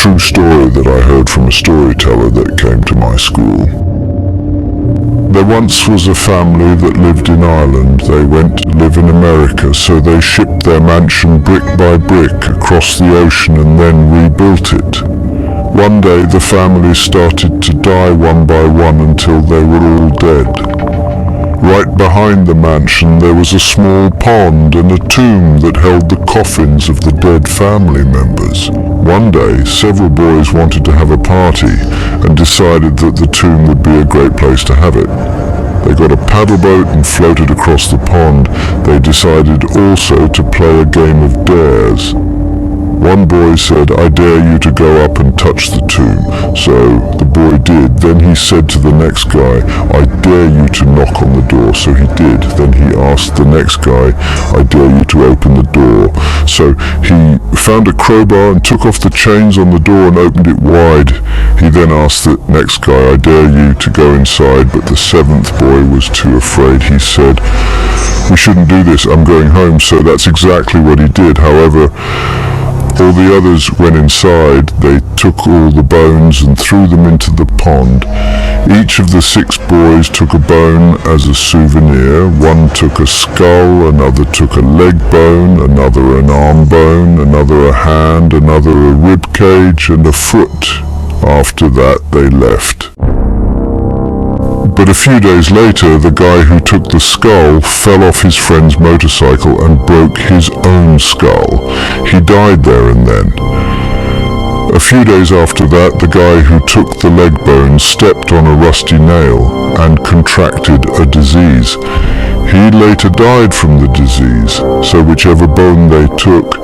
true story that I heard from a storyteller that came to my school. There once was a family that lived in Ireland. They went to live in America, so they shipped their mansion brick by brick across the ocean and then rebuilt it. One day the family started to die one by one until they were all dead. Right behind the mansion there was a small pond and a tomb that held the coffins of the dead family members. One day several boys wanted to have a party and decided that the tomb would be a great place to have it. They got a paddle boat and floated across the pond. They decided also to play a game of dares. One boy said, "I dare you to go up and touch the tomb." So the boy did. Then he said to the next guy, "I dare you to knock on the door." So he did. Then he asked the next guy, "I dare you to open the door." So he found a crowbar and took off the chains on the door and opened it wide. He then asked the next guy, "I dare you to go inside." But the seventh boy was too afraid. He said, "We shouldn't do this. I'm going home." So that's exactly what he did. However, all the others went inside. They took all the bones and threw them into the pond. Each of the 6 boys took a bone as a souvenir. One took a skull, another took a leg bone, another an arm bone, another a hand, another a rib cage and a foot. After that they left. But a few days later, the guy who took the skull fell off his friend's motorcycle and broke his own skull. He died there and then. A few days after that, the guy who took the leg bone stepped on a rusty nail and contracted a disease. He later died from the disease, so whichever bone they took,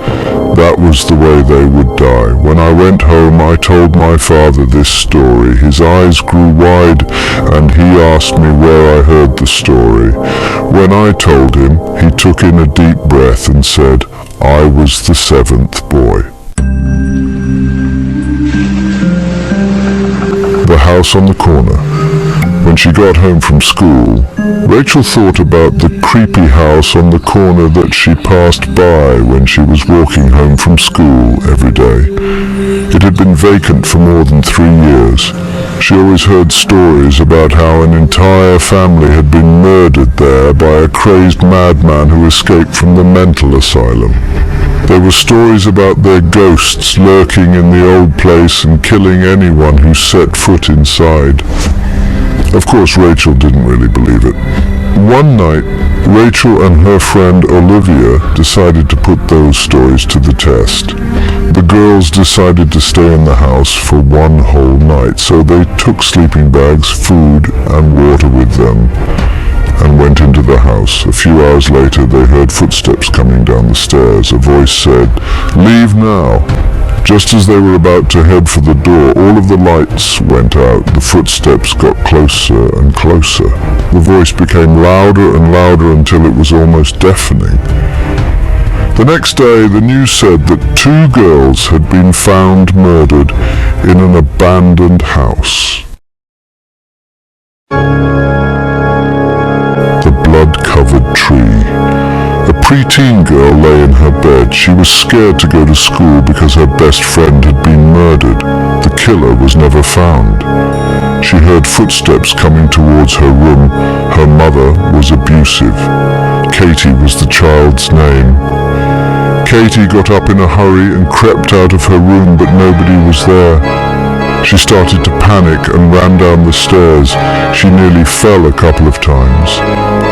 that was the way they would die. When I went home, I told my father this story. His eyes grew wide and he asked me where I heard the story. When I told him, he took in a deep breath and said, "I was the 7th boy." The house on the corner. When she got home from school, Rachel thought about the creepy house on the corner that she passed by when she was walking home from school every day. It had been vacant for more than 3 years. She always heard stories about how an entire family had been murdered there by a crazed madman who escaped from the mental asylum. There were stories about their ghosts lurking in the old place and killing anyone who set foot inside. Of course, Rachel didn't really believe it. One night, Rachel and her friend Olivia decided to put those stories to the test. The girls decided to stay in the house for one whole night, so they took sleeping bags, food, and water with them and went into the house. A few hours later, they heard footsteps coming down the stairs. A voice said, "Leave now." Just as they were about to head for the door, all of the lights went out. The footsteps got closer and closer. The voice became louder and louder until it was almost deafening. The next day, the news said that 2 girls had been found murdered in an abandoned house. The blood-covered tree. A preteen girl lay in her bed. She was scared to go to school because her best friend had been murdered. The killer was never found. She heard footsteps coming towards her room. Her mother was abusive. Katie was the child's name. Katie got up in a hurry and crept out of her room, but nobody was there. She started to panic and ran down the stairs. She nearly fell a couple of times.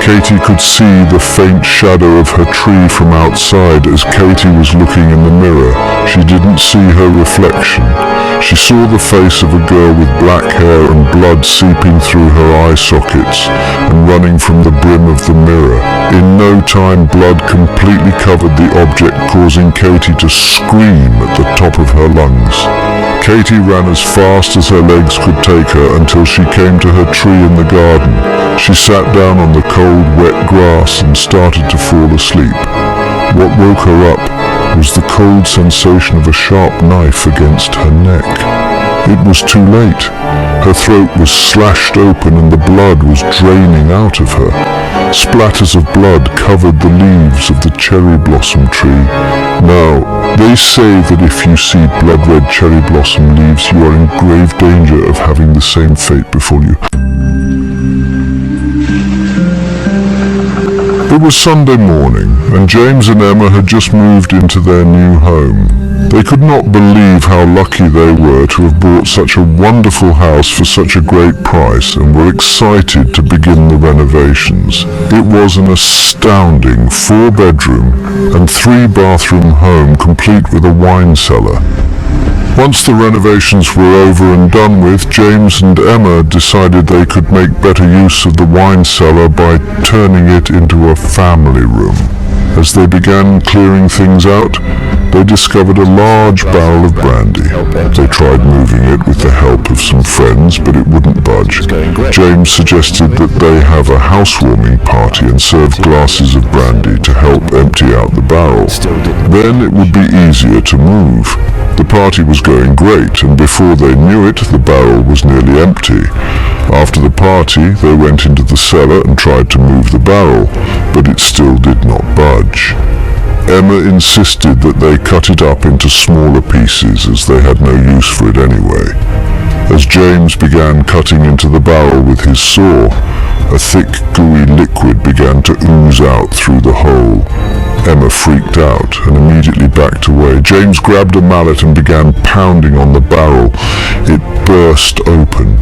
Katie could see the faint shadow of her tree from outside as Katie was looking in the mirror. She didn't see her reflection. She saw the face of a girl with black hair and blood seeping through her eye sockets and running from the brim of the mirror. In no time, blood completely covered the object, causing Katie to scream at the top of her lungs. Katie ran as fast as her legs could take her until she came to her tree in the garden. She sat down on the cold, wet grass and started to fall asleep. What woke her up was the cold sensation of a sharp knife against her neck. It was too late. Her throat was slashed open and the blood was draining out of her. Splatters of blood covered the leaves of the cherry blossom tree. Now, They say that if you see blood-red cherry blossom leaves, you are in grave danger of having the same fate befall you. It was Sunday morning, and James and Emma had just moved into their new home. They could not believe how lucky they were to have bought such a wonderful house for such a great price, and were excited to begin the renovations. It was an astounding 4-bedroom and 3-bathroom home, complete with a wine cellar. Once the renovations were over and done with, James and Emma decided they could make better use of the wine cellar by turning it into a family room. As they began clearing things out, they discovered a large barrel of brandy. They tried moving it with the help of some friends, but it wouldn't budge. James suggested that they have a housewarming party and serve glasses of brandy to help empty out the barrel. Then it would be easier to move. The party was going great, and before they knew it, the barrel was nearly empty. After the party, they went into the cellar and tried to move the barrel, but it still did not budge. Emma insisted that they cut it up into smaller pieces, as they had no use for it anyway. As James began cutting into the barrel with his saw, a thick, gooey liquid began to ooze out through the hole. Emma freaked out and immediately backed away. James grabbed a mallet and began pounding on the barrel. It burst open.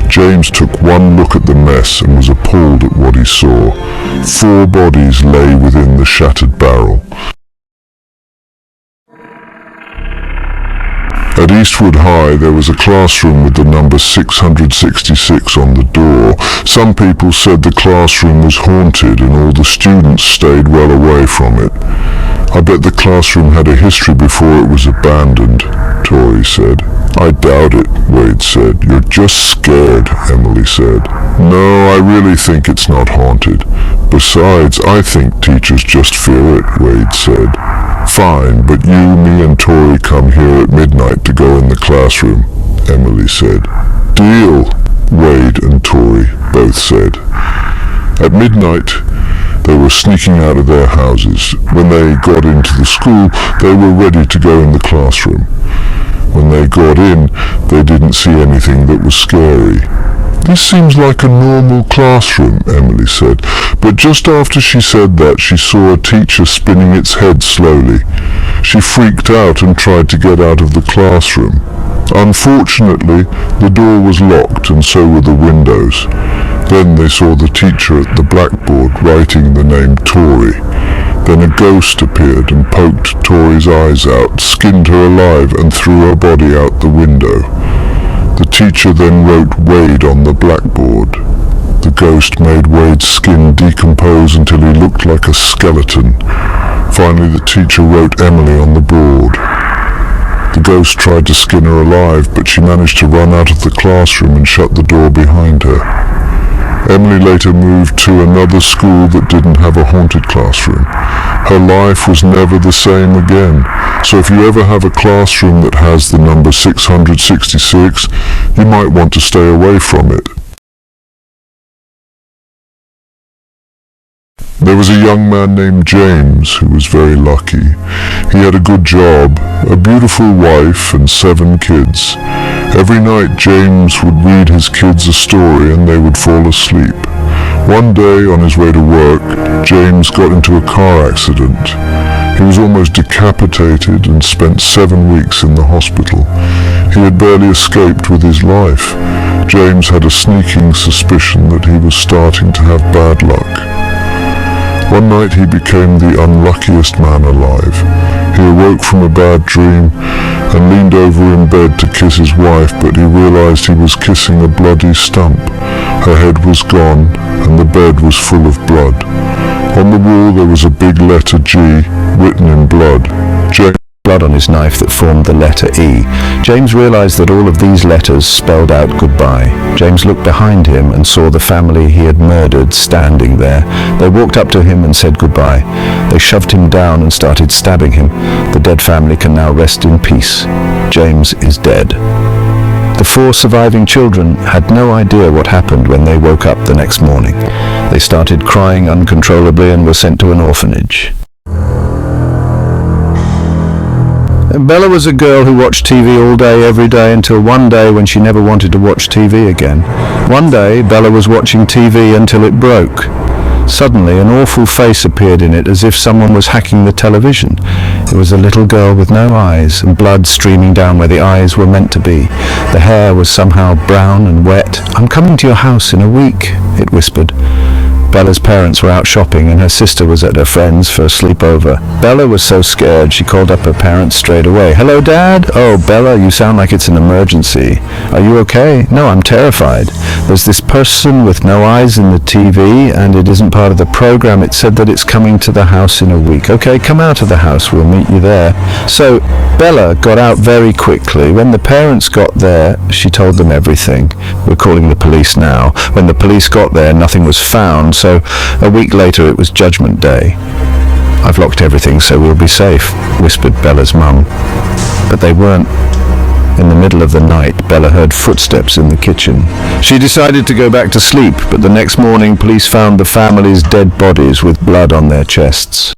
James took one look at the mess and was appalled at what he saw. 4 bodies lay within the shattered barrel. At Eastwood High, there was a classroom with the number 666 on the door. Some people said the classroom was haunted and all the students stayed well away from it. I bet the classroom had a history before it was abandoned, Tori said. I doubt it, Wade said. You're just scared, Emily said. No, I really think it's not haunted. Besides, I think teachers just fear it, Wade said. Fine, but you, me and Tori come here at midnight to go in the classroom, Emily said. Deal, Wade and Tori both said. At midnight, they were sneaking out of their houses. When they got into the school, they were ready to go in the classroom. When they got in, they didn't see anything that was scary. This seems like a normal classroom, Emily said, but just after she said that, she saw a teacher spinning its head slowly. She freaked out and tried to get out of the classroom. Unfortunately, the door was locked and so were the windows. Then they saw the teacher at the blackboard writing the name Tori. Then a ghost appeared and poked Tori's eyes out, skinned her alive and threw her body out the window. The teacher then wrote Wade on the blackboard. The ghost made Wade's skin decompose until he looked like a skeleton. Finally, the teacher wrote Emily on the board. The ghost tried to skin her alive, but she managed to run out of the classroom and shut the door behind her. Emily later moved to another school that didn't have a haunted classroom. Her life was never the same again. So if you ever have a classroom that has the number 666, you might want to stay away from it. There was a young man named James who was very lucky. He had a good job, a beautiful wife and 7 kids. Every night James would read his kids a story and they would fall asleep. One day on his way to work, James got into a car accident. He was almost decapitated and spent 7 weeks in the hospital. He had barely escaped with his life. James had a sneaking suspicion that he was starting to have bad luck. One night he became the unluckiest man alive. He awoke from a bad dream and leaned over in bed to kiss his wife, but he realized he was kissing a bloody stump. Her head was gone and the bed was full of blood. On the wall there was a big letter G written in blood. Blood on his knife that formed the letter E. James realized that all of these letters spelled out goodbye. James looked behind him and saw the family he had murdered standing there. They walked up to him and said goodbye. They shoved him down and started stabbing him. The dead family can now rest in peace. James is dead. The 4 surviving children had no idea what happened when they woke up the next morning. They started crying uncontrollably and were sent to an orphanage. Bella was a girl who watched TV all day, every day, until one day when she never wanted to watch TV again. One day, Bella was watching TV until it broke. Suddenly, an awful face appeared in it, as if someone was hacking the television. It was a little girl with no eyes, and blood streaming down where the eyes were meant to be. The hair was somehow brown and wet. "I'm coming to your house in a week," it whispered. Bella's parents were out shopping, and her sister was at her friend's for a sleepover. Bella was so scared she called up her parents straight away. "Hello, Dad? Oh, Bella, you sound like it's an emergency. Are you okay?" "No, I'm terrified. There's this person with no eyes in the TV, and it isn't part of the program. It said that it's coming to the house in a week." "Okay, come out of the house. We'll meet you there." So Bella got out very quickly. When the parents got there, she told them everything. "We're calling the police now." When the police got there, nothing was found, so a week later it was Judgment Day. "I've locked everything so we'll be safe," whispered Bella's mum. But they weren't. In the middle of the night, Bella heard footsteps in the kitchen. She decided to go back to sleep, but the next morning police found the family's dead bodies with blood on their chests.